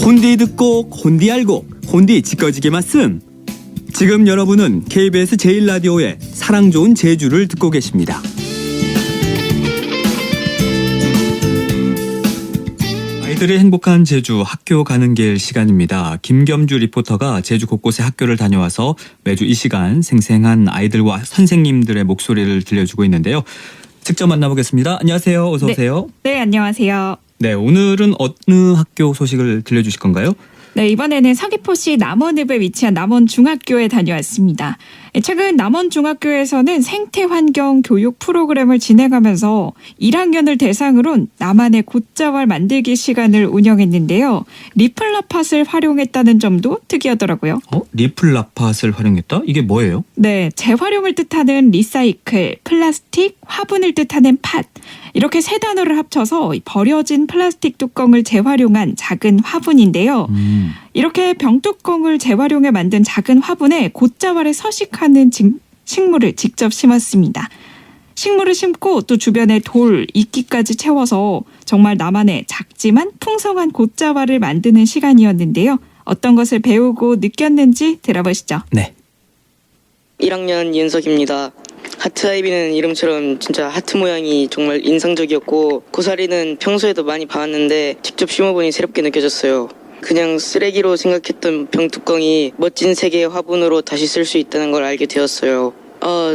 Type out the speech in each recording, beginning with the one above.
혼디 듣고 혼디 알고 혼디 지꺼지게 말씀. 지금 여러분은 KBS 제1라디오의 사랑 좋은 제주를 듣고 계십니다. 아이들의 행복한 제주 학교 가는 길 시간입니다. 김겸주 리포터가 제주 곳곳에 학교를 다녀와서 매주 이 시간 생생한 아이들과 선생님들의 목소리를 들려주고 있는데요. 직접 만나보겠습니다. 안녕하세요. 어서 오세요. 네, 안녕하세요. 네, 오늘은 어느 학교 소식을 들려주실 건가요? 네, 이번에는 서귀포시 남원읍에 위치한 남원중학교에 다녀왔습니다. 최근 남원중학교에서는 생태환경 교육 프로그램을 진행하면서 1학년을 대상으로 나만의 곶자왈 만들기 시간을 운영했는데요. 리플라팟을 활용했다는 점도 특이하더라고요. 리플라팟을 활용했다? 이게 뭐예요? 네, 재활용을 뜻하는 리사이클, 플라스틱, 화분을 뜻하는 팟. 이렇게 세 단어를 합쳐서 버려진 플라스틱 뚜껑을 재활용한 작은 화분인데요. 이렇게 병뚜껑을 재활용해 만든 작은 화분에 곶자왈에 서식하는 식물을 직접 심었습니다. 식물을 심고 또 주변에 돌, 이끼까지 채워서 정말 나만의 작지만 풍성한 곶자왈을 만드는 시간이었는데요. 어떤 것을 배우고 느꼈는지 들어보시죠. 네. 1학년 윤석입니다. 하트 아이비는 이름처럼 진짜 하트 모양이 정말 인상적이었고, 고사리는 평소에도 많이 봐왔는데 직접 심어보니 새롭게 느껴졌어요. 그냥 쓰레기로 생각했던 병뚜껑이 멋진 세계의 화분으로 다시 쓸 수 있다는 걸 알게 되었어요.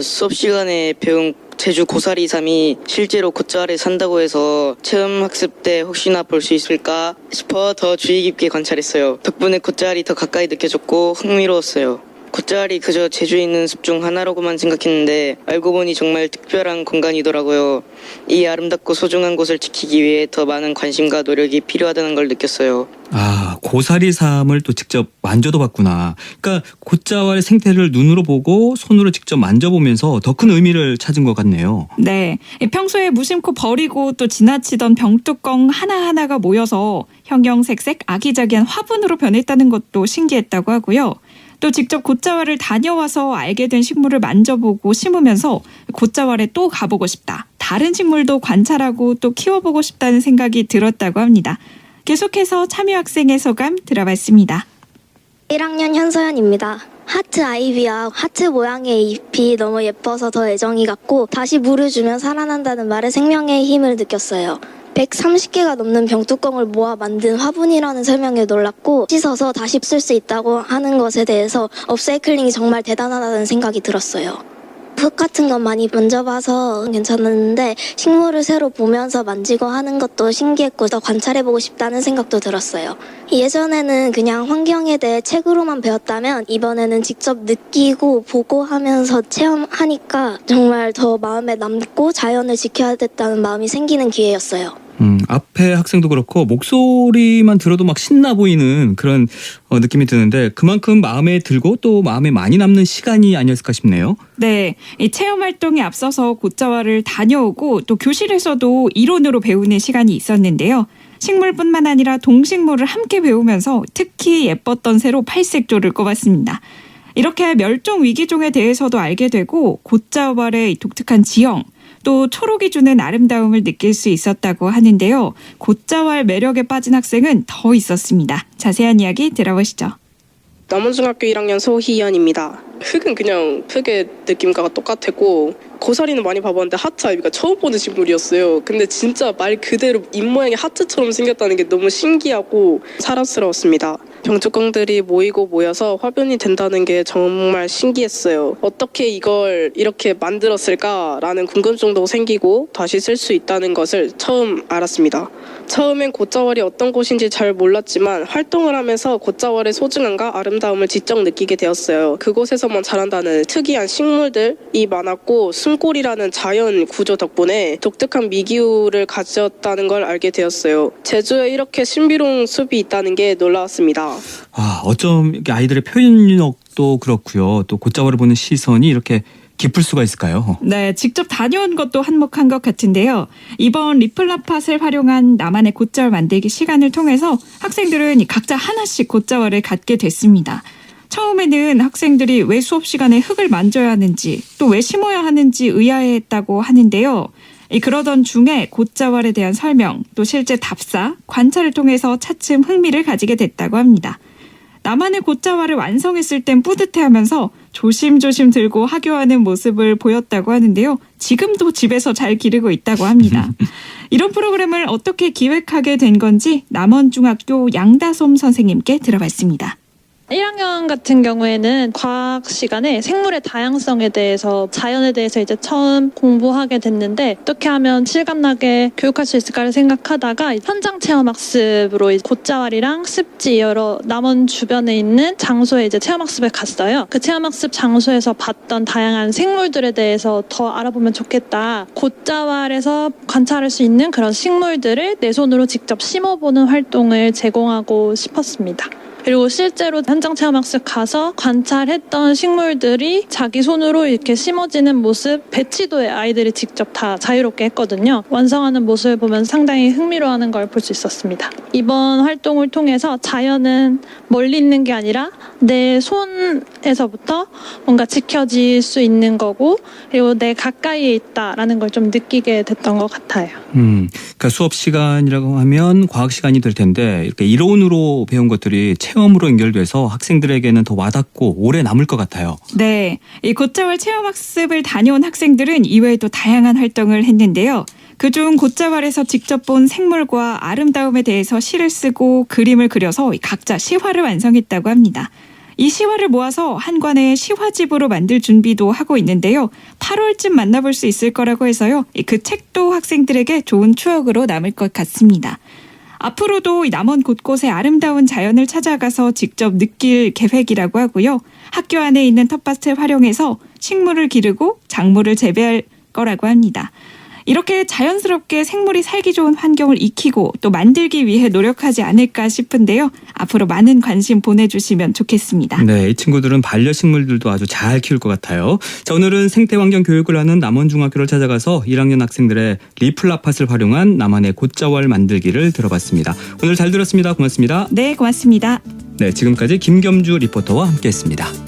수업 시간에 배운 제주 고사리삼이 실제로 곶자왈에 산다고 해서 체험 학습 때 혹시나 볼 수 있을까 싶어 더 주의 깊게 관찰했어요. 덕분에 곶자왈이 더 가까이 느껴졌고 흥미로웠어요. 곶자왈이 그저 제주에 있는 숲 중 하나라고만 생각했는데 알고 보니 정말 특별한 공간이더라고요. 이 아름답고 소중한 곳을 지키기 위해 더 많은 관심과 노력이 필요하다는 걸 느꼈어요. 고사리삼을 또 직접 만져도 봤구나. 그러니까 곶자왈의 생태를 눈으로 보고 손으로 직접 만져보면서 더 큰 의미를 찾은 것 같네요. 네, 평소에 무심코 버리고 또 지나치던 병뚜껑 하나하나가 모여서 형형색색 아기자기한 화분으로 변했다는 것도 신기했다고 하고요. 또 직접 곶자왈을 다녀와서 알게 된 식물을 만져보고 심으면서 곶자왈에 또 가보고 싶다. 다른 식물도 관찰하고 또 키워보고 싶다는 생각이 들었다고 합니다. 계속해서 참여 학생의 소감 들어봤습니다. 1학년 현서연입니다. 하트 아이비와 하트 모양의 잎이 너무 예뻐서 더 애정이 갔고, 다시 물을 주면 살아난다는 말에 생명의 힘을 느꼈어요. 130개가 넘는 병뚜껑을 모아 만든 화분이라는 설명에 놀랐고, 씻어서 다시 쓸 수 있다고 하는 것에 대해서 업사이클링이 정말 대단하다는 생각이 들었어요. 흙 같은 건 많이 만져봐서 괜찮았는데 식물을 새로 보면서 만지고 하는 것도 신기했고 더 관찰해보고 싶다는 생각도 들었어요. 예전에는 그냥 환경에 대해 책으로만 배웠다면 이번에는 직접 느끼고 보고 하면서 체험하니까 정말 더 마음에 남고 자연을 지켜야 됐다는 마음이 생기는 기회였어요. 앞에 학생도 그렇고 목소리만 들어도 막 신나 보이는 그런 느낌이 드는데 그만큼 마음에 들고 또 마음에 많이 남는 시간이 아니었을까 싶네요. 네, 이 체험 활동에 앞서서 곶자왈을 다녀오고 또 교실에서도 이론으로 배우는 시간이 있었는데요. 식물뿐만 아니라 동식물을 함께 배우면서 특히 예뻤던 새로 팔색조를 꼽았습니다. 이렇게 멸종 위기종에 대해서도 알게 되고 곶자왈의 독특한 지형, 또 초록이 주는 아름다움을 느낄 수 있었다고 하는데요. 곶자왈 매력에 빠진 학생은 더 있었습니다. 자세한 이야기 들어보시죠. 남원중학교 1학년 소희연입니다. 흙은 그냥 흙의 느낌과 똑같았고, 고사리는 많이 봐봤는데 하트 아이비가 처음 보는 식물이었어요. 근데 진짜 말 그대로 입모양이 하트처럼 생겼다는 게 너무 신기하고 사랑스러웠습니다. 병뚜껑들이 모이고 모여서 화분이 된다는 게 정말 신기했어요. 어떻게 이걸 이렇게 만들었을까라는 궁금증도 생기고 다시 쓸 수 있다는 것을 처음 알았습니다. 처음엔 곶자왈이 어떤 곳인지 잘 몰랐지만 활동을 하면서 곶자왈의 소중함과 아름다움을 지적 느끼게 되었어요. 그곳에서만 자란다는 특이한 식물들이 많았고, 숨골이라는 자연 구조 덕분에 독특한 미기후를 가졌다는 걸 알게 되었어요. 제주에 이렇게 신비로운 숲이 있다는 게 놀라웠습니다. 어쩜 이렇게 아이들의 표현력도 그렇고요. 또 곶자왈을 보는 시선이 이렇게 깊을 수가 있을까요? 네, 직접 다녀온 것도 한몫한 것 같은데요. 이번 리플라팟을 활용한 나만의 곶자왈 만들기 시간을 통해서 학생들은 각자 하나씩 곶자왈을 갖게 됐습니다. 처음에는 학생들이 왜 수업 시간에 흙을 만져야 하는지 또 왜 심어야 하는지 의아해했다고 하는데요. 그러던 중에 곶자왈에 대한 설명, 또 실제 답사, 관찰을 통해서 차츰 흥미를 가지게 됐다고 합니다. 나만의 곶자왈을 완성했을 땐 뿌듯해하면서 조심조심 들고 하교하는 모습을 보였다고 하는데요. 지금도 집에서 잘 기르고 있다고 합니다. 이런 프로그램을 어떻게 기획하게 된 건지 남원중학교 양다솜 선생님께 들어봤습니다. 1학년 같은 경우에는 과학 시간에 생물의 다양성에 대해서, 자연에 대해서 이제 처음 공부하게 됐는데 어떻게 하면 실감나게 교육할 수 있을까를 생각하다가 현장 체험 학습으로 곶자왈이랑 습지 여러 남원 주변에 있는 장소에 이제 체험 학습에 갔어요. 그 체험 학습 장소에서 봤던 다양한 생물들에 대해서 더 알아보면 좋겠다. 곶자왈에서 관찰할 수 있는 그런 식물들을 내 손으로 직접 심어보는 활동을 제공하고 싶었습니다. 그리고 실제로 현장 체험학습 가서 관찰했던 식물들이 자기 손으로 이렇게 심어지는 모습, 배치도에 아이들이 직접 다 자유롭게 했거든요. 완성하는 모습을 보면 상당히 흥미로워하는 걸 볼 수 있었습니다. 이번 활동을 통해서 자연은 멀리 있는 게 아니라 내 손에서부터 뭔가 지켜질 수 있는 거고, 그리고 내 가까이에 있다라는 걸 좀 느끼게 됐던 것 같아요. 그러니까 수업 시간이라고 하면 과학 시간이 될 텐데 이렇게 이론으로 배운 것들이 체험으로 연결돼서 학생들에게는 더 와닿고 오래 남을 것 같아요. 네, 이 곶자왈 체험학습을 다녀온 학생들은 이외에도 다양한 활동을 했는데요. 그중 곶자왈에서 직접 본 생물과 아름다움에 대해서 시를 쓰고 그림을 그려서 각자 시화를 완성했다고 합니다. 이 시화를 모아서 한 권의 시화집으로 만들 준비도 하고 있는데요. 8월쯤 만나볼 수 있을 거라고 해서요. 그 책도 학생들에게 좋은 추억으로 남을 것 같습니다. 앞으로도 남원 곳곳의 아름다운 자연을 찾아가서 직접 느낄 계획이라고 하고요. 학교 안에 있는 텃밭을 활용해서 식물을 기르고 작물을 재배할 거라고 합니다. 이렇게 자연스럽게 생물이 살기 좋은 환경을 익히고 또 만들기 위해 노력하지 않을까 싶은데요. 앞으로 많은 관심 보내주시면 좋겠습니다. 네, 이 친구들은 반려식물들도 아주 잘 키울 것 같아요. 자, 오늘은 생태환경 교육을 하는 남원중학교를 찾아가서 1학년 학생들의 리플라팟을 활용한 나만의 곶자왈 만들기를 들어봤습니다. 오늘 잘 들었습니다. 고맙습니다. 네, 고맙습니다. 네, 지금까지 김겸주 리포터와 함께했습니다.